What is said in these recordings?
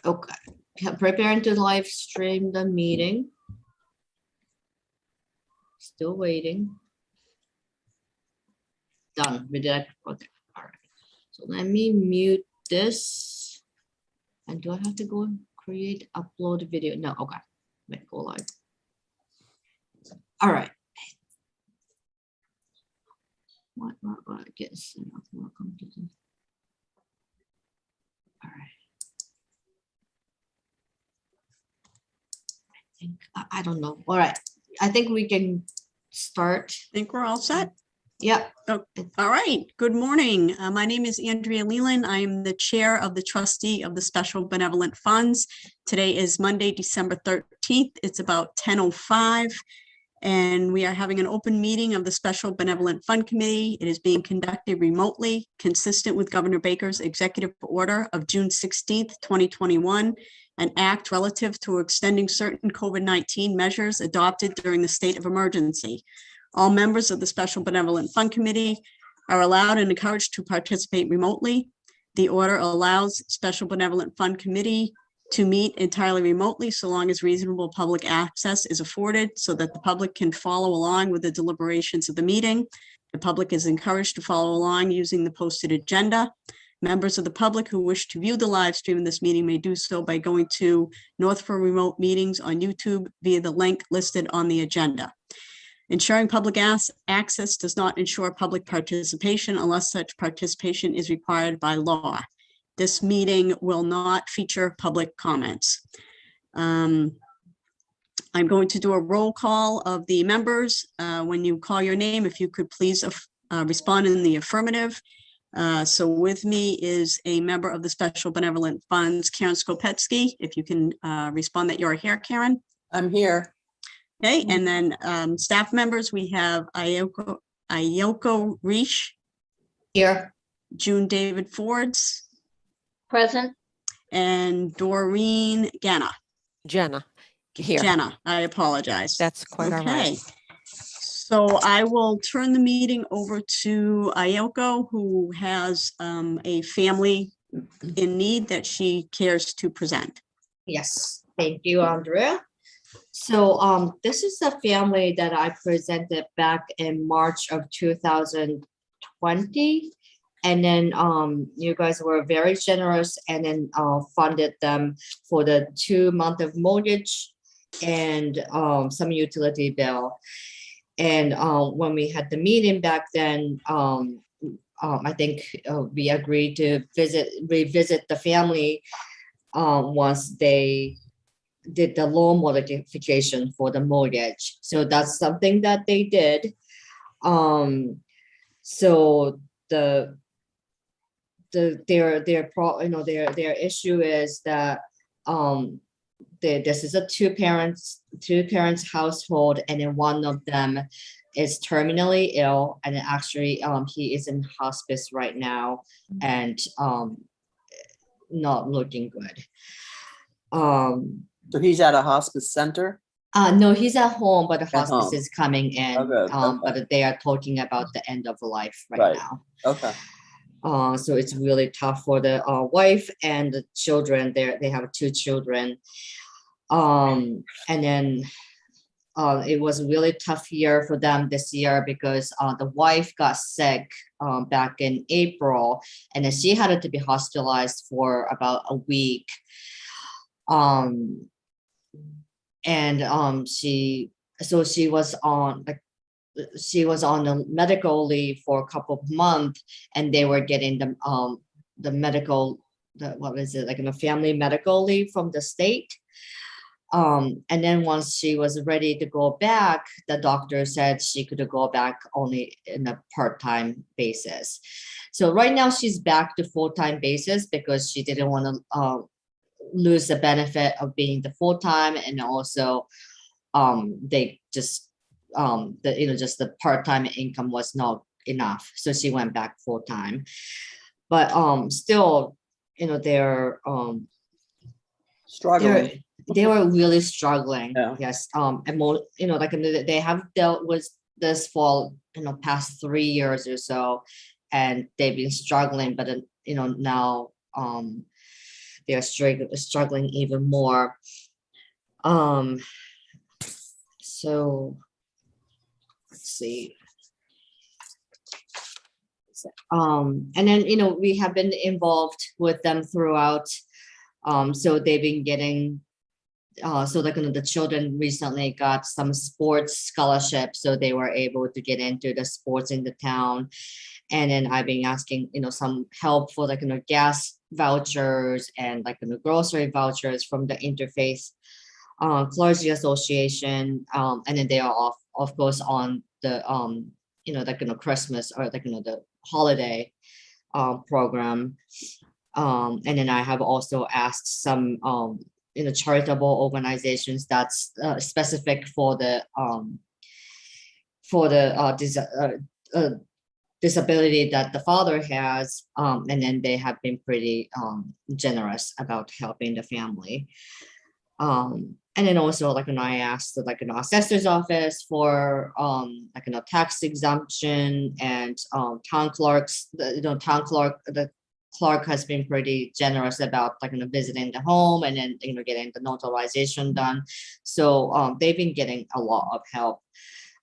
Okay, preparing to live stream the meeting. Still waiting. Done with that. Okay, all right. So let me mute this. And do I have to go and create upload video? No, okay. Let me go live. All right. What get set up? Welcome to the. All right. I don't know. All right. I think we can start. I think we're all set. Yeah. Oh, all right. Good morning. My name is Andrea Leland. I am the chair of the trustee of the Special Benevolent Funds. Today is Monday, December 13th. It's about 10:05. And we are having an open meeting of the Special Benevolent Fund Committee. It is being conducted remotely, consistent with Governor Baker's executive order of June 16th, 2021, an act relative to extending certain COVID-19 measures adopted during the state of emergency. All members of the Special Benevolent Fund Committee are allowed and encouraged to participate remotely. The order allows Special Benevolent Fund Committee to meet entirely remotely so long as reasonable public access is afforded so that the public can follow along with the deliberations of the meeting. The public is encouraged to follow along using the posted agenda. Members of the public who wish to view the live stream of this meeting may do so by going to North for Remote Meetings on YouTube via the link listed on the agenda. Ensuring public access does not ensure public participation unless such participation is required by law. This meeting will not feature public comments. I'm going to do a roll call of the members. When you call your name, if you could please respond in the affirmative. So with me is a member of the Special Benevolent Funds, Karen Skopetsky. If you can respond that you're here, Karen. I'm here. Okay, and then staff members, we have Ayoko Reish, Here. June David Fords, Present. and Doreen Ganna. Jenna, here. Jenna, I apologize. That's quite all right. Okay. So I will turn the meeting over to Ayoko, who has a family in need that she cares to present. Yes, thank you, Andrea. So this is a family that I presented back in March of 2020. And then you guys were very generous and then funded them for the 2 month of mortgage and some utility bill. And when we had the meeting back then, I think we agreed to revisit the family once they did the loan modification for the mortgage. So that's something that they did. So their issue is that this is a two parents household, and then one of them is terminally ill, and actually he is in hospice right now and not looking good. So he's at a hospice center? No, he's at home, but the At hospice home. is coming in. Okay, okay. But they are talking about the end of life right now. Okay. So it's really tough for the wife and the children. They have 2 children. And then it was a really tough year for them this year because the wife got sick back in April, and then she had to be hospitalized for about a week. She was on the medical leave for a couple of months, and they were getting the medical, family medical leave from the state. And then once she was ready to go back, the doctor said she could go back only in a part-time basis. So right now she's back to full-time basis because she didn't want to lose the benefit of being the full-time, and also they just just the part-time income was not enough, so she went back full-time. But still, they're Struggling. they were really struggling. Yeah. Yes. And more, they have dealt with this for past 3 years or so, and they've been struggling, but now they are struggling even more. So let's see. And then, we have been involved with them throughout. So they've been getting, so like, the children recently got some sports scholarships, so they were able to get into the sports in the town. And then I've been asking, some help for like, gas vouchers and like, grocery vouchers from the Interfaith Clergy Association. And then they are of course on the, like, Christmas or like, the holiday program. And then I have also asked some, charitable organizations that's specific for the disability that the father has. And then they have been pretty generous about helping the family. And then also, like, I asked, like, assessor's office for like, tax exemption, and town clerks, the clerk has been pretty generous about like, visiting the home, and then, getting the notarization done. So they've been getting a lot of help.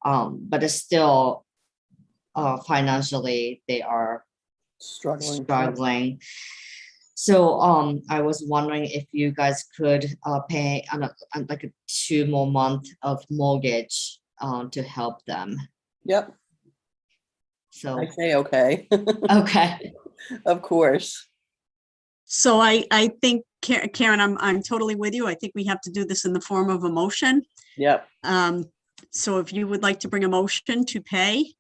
But it's still financially they are struggling. So I was wondering if you guys could pay like a 2 more month of mortgage to help them. Yep, So I say okay. okay. Of course. So I think, Karen, I'm totally with you. I think we have to do this in the form of a motion. Yep. So if you would like to bring a motion to pay,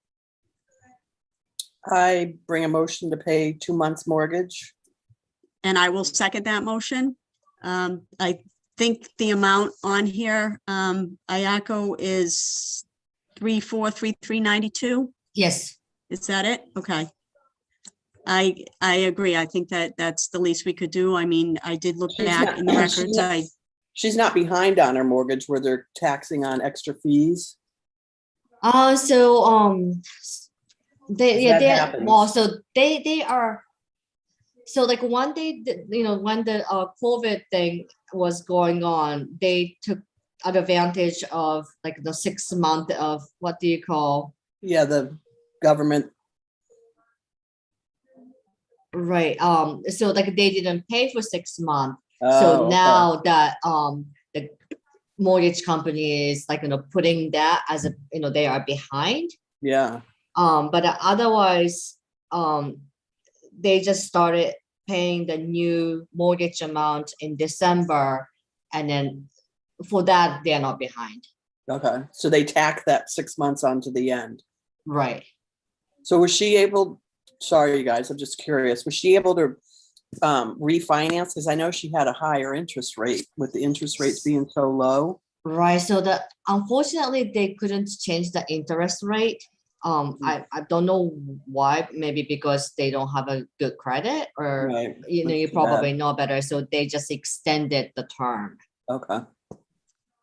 I bring a motion to pay 2 months mortgage. and I will second that motion. I think the amount on here, IACO is 343392. Yes. Is that it? Okay. I agree. I think that's the least we could do. I mean, I did look She's back not- in the records. She's not behind on her mortgage where they're taxing on extra fees. So they That they happens. well, so they are. So like one day, when the COVID thing was going on, they took advantage of like the 6 month of, what do you call? Yeah, the government. Right. So like they didn't pay for 6 months. Oh, So okay. now that the mortgage company is like, putting that as a, they are behind. Yeah. But otherwise, they just started paying the new mortgage amount in December, and then for that they're not behind. Okay. So they tack that 6 months onto the end. Right. So was she able, sorry, you guys, I'm just curious, was she able to refinance? Because I know she had a higher interest rate with the interest rates being so low. Right. So unfortunately they couldn't change the interest rate. I don't know why, maybe because they don't have a good credit, or Right. you That's too probably bad. know better. So they just extended the term. Okay.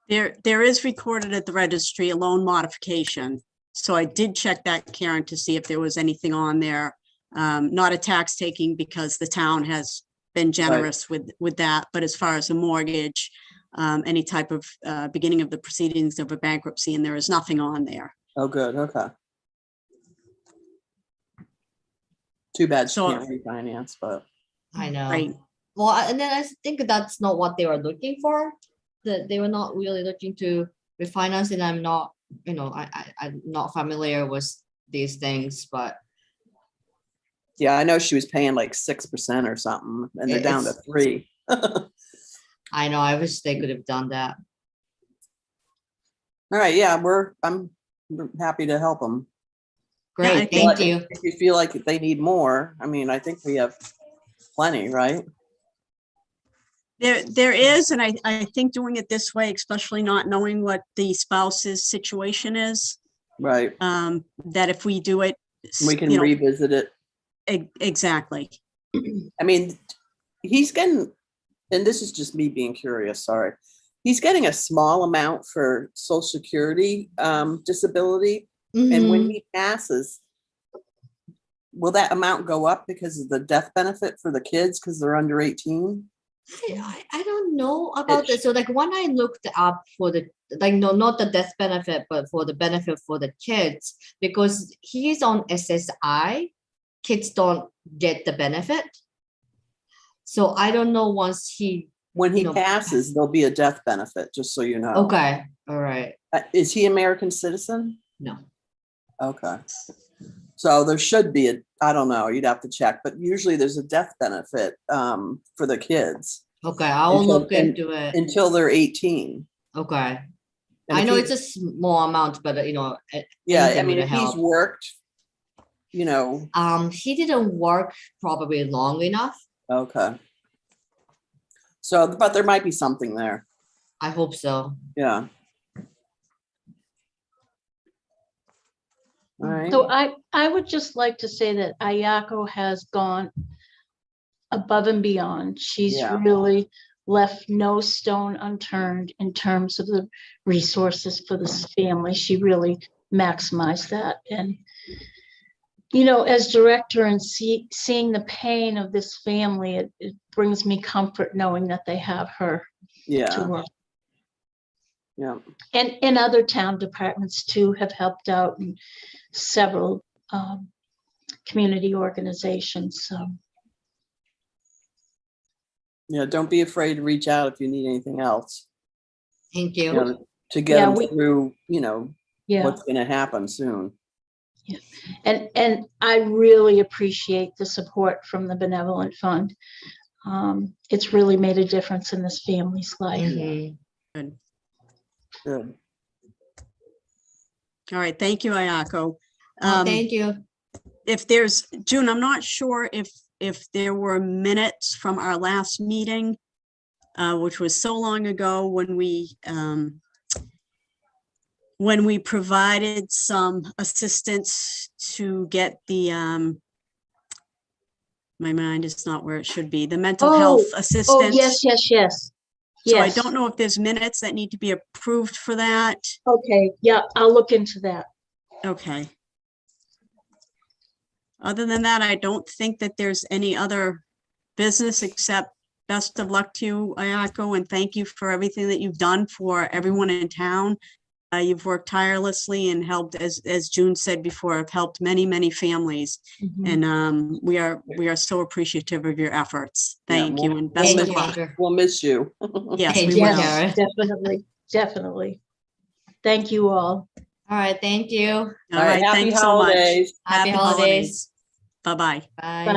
There is recorded at the registry a loan modification. So I did check that, Karen, to see if there was anything on there. Not a tax taking, because the town has been generous with that. But as far as a mortgage, any type of beginning of the proceedings of a bankruptcy, and there is nothing on there. Oh, good. Okay. Too bad she So- can't refinance, but I know. Right. Well, and then I think that's not what they were looking for. That they were not really looking to refinance, and I'm not, I'm not familiar with these things, but yeah, I know she was paying like 6% or something, and they're down to It's- 3. I know, I wish they could have done that. All right, yeah, I'm happy to help them. Yeah, I Great, think- thank you. If you feel like they need more, I mean, I think we have plenty, right? There is, and I think doing it this way, especially not knowing what the spouse's situation is, Right. that if we do it, We can you know, revisit it. exactly. I mean, he's getting, and this is just me being curious, sorry. He's getting a small amount for Social Security disability. And when Mhm. he passes, will that amount go up because of the death benefit for the kids because they're under 18? I don't know about this. So like when I looked up for the, like, no, not the death benefit, but for the benefit for the kids, because he's on SSI, kids don't get the benefit. So I don't know once he, When he you know, passes, there'll be a death benefit, just so you know. okay, all right, Is he American citizen? no. Okay. So there should be I don't know, you'd have to check, but usually there's a death benefit for the kids Okay, I'll Until- look into it. until they're 18. Okay. And I if know he- it's a small amount, but you know, Yeah, I anything mean, would if he's help. worked, you know, He didn't work probably long enough. okay. So, but there might be something there. I hope so. Yeah. All right. So I would just like to say that Ayako has gone above and beyond. She's Yeah. really left no stone unturned in terms of the resources for this family. She really maximized that. And, you know, as director and seeing the pain of this family, it brings me comfort knowing that they have her to Yeah. work. Yeah. And other town departments too have helped out in several community organizations. So Yeah. Don't be afraid to reach out if you need anything else, Thank you you. know, to get Yeah, them we- through, you know, yeah, what's going to happen soon. and I really appreciate the support from the Benevolent Fund. It's really made a difference in this family's life. Mhm. Good. Good. All right, thank you, Ayako. Oh, thank you. If there's, June, I'm not sure if there were minutes from our last meeting, which was so long ago when we provided some assistance to get the, my mind is not where it should be, the mental health Oh, assistance. yes. So I Yes. don't know if there's minutes that need to be approved for that. Okay, yeah, I'll look into that. Okay. Other than that, I don't think that there's any other business except best of luck to you, Ayako, and thank you for everything that you've done for everyone in town. You've worked tirelessly and helped, as June said before, have helped many, many families. Mhm. And we are so appreciative of your efforts. Yeah, Thank you we'll- and best Thank of you, luck. Andrew. We'll miss you. Yes, Thank we you, will. Karen. Definitely. Thank you all. All right, thank you. All All right. right, Happy thanks so much. holidays. Happy holidays. Bye-bye. Bye. Bye.